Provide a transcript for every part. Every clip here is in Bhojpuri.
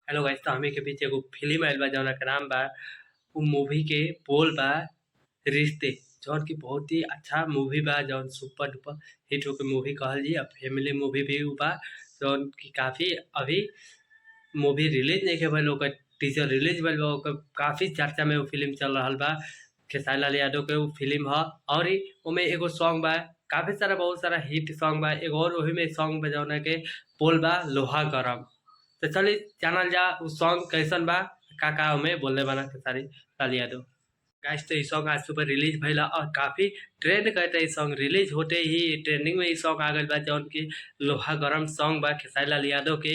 हेलो गाइस, तो हमी के बीच एगो फिल्म आइल बा जौना के नाम बा। उ मूवी के बोल बा रिश्ते, जौन की बहुत ही अच्छा मूवी बा, जौन सुपर डुपर हिट होके मूवी कहल जी। अब फैमिली मूवी भी उ बा जौन की काफी अभी मूवी रिलीज नहीं भइल, ओकर टीजर रिलीज भइल बा। ओकर काफी चर्चा में वो फिल्म चल रहल बा। खेसारी लाल यादव के वो फिल्म ह और ओमे एगो सॉन्ग बा, काफी सारा बहुत सारा हिट सॉन्ग बा। एगो और ओही में सॉन्ग बा जौना के बोल बा लोहा गरम। तो चलिए जानल जा उ सॉन्ग कैसन बा, का ओमे बोलले बाना खेसारी लाल यादव। गाइस, तो ई सॉन्ग आज सुबह रिलीज भइला और काफी ट्रेंड करता। ई सॉन्ग रिलीज होते ही ट्रेंडिंग में ई सॉन्ग आ गइल बा, जौन की लोहा गरम सॉन्ग बा खेसारी लाल यादव के।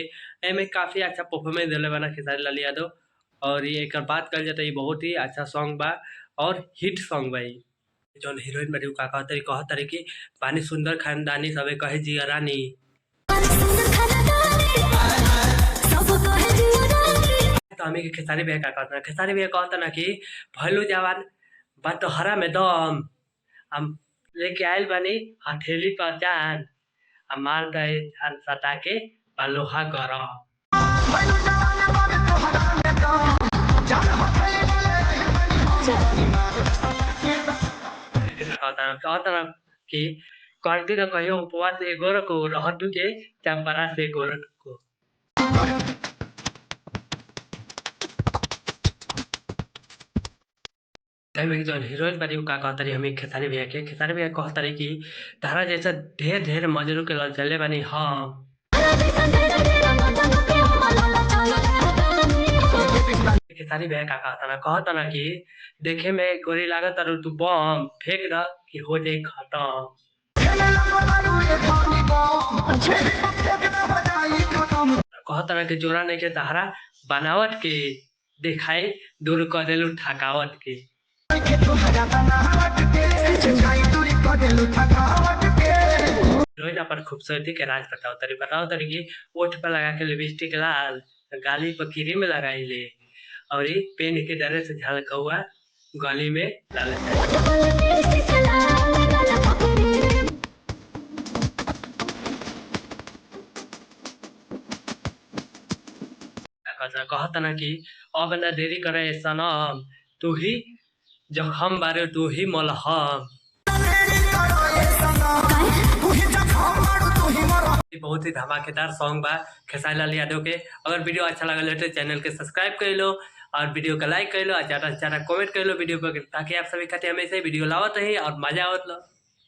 एमे काफी अच्छा परफॉर्मेंस देले बाना खेसारी लाल यादव। और ये एकर बात कइल जाए तो ई बहुत ही अच्छा सॉन्ग बा और हिट सॉन्ग बा। ई जौन हीरोइन बाड़ी उ का कहतारी कि बानी सुंदर खानदानी सबे कहे जिया रानी। तो हमी के खेसारी भैया का कहता, खेसारी भैया कहता ना कि भइलू जवान बा तोहरा में दम, हम लेके आइल बानी हथेली पर जान, आ मार दे जान सटा के बा लोहा गरम। कहता ना कि करती ना कहियो उपवास एगो रखो रहतू के चंपरा से गोरख को। टाइम जौन हीरोइन बाड़ी उ का कहतारी हमी खेसारी भैया कहतारी कि तारा जैसा ढेर ढेर मजनू के लचले बानी हम। खेसारी भैया का कहता ना कि देखे में गोरी लागत तारू तू बम फेंक द कि हो जाई खत्म। कहता ना कि जोरा नहीं के तहरा बनावट के दिखाई दूर कर देलू थकावट के। रोज अपन खूबसूरती के राज बताओ तरी कि ओठ पर लगा के लिपस्टिक लाल, गाली पर क्रीम लगाई ले, और ये पेन के डरे से झलकौआ गली में लाल। कहता ना कि अब ना देरी करे सनम, तू ही जखम बारे तू ही मलहम। बहुत ही धमाकेदार सॉन्ग बा खेसारी लाल यादव के। अगर वीडियो अच्छा लगल तो चैनल के सब्सक्राइब कर लो और वीडियो को लाइक कर लो और ज़्यादा से ज़्यादा कमेंट कर लो वीडियो पर, ताकि आप सभी खाते हमेशा वीडियो लावत रही और मजा आवत लो।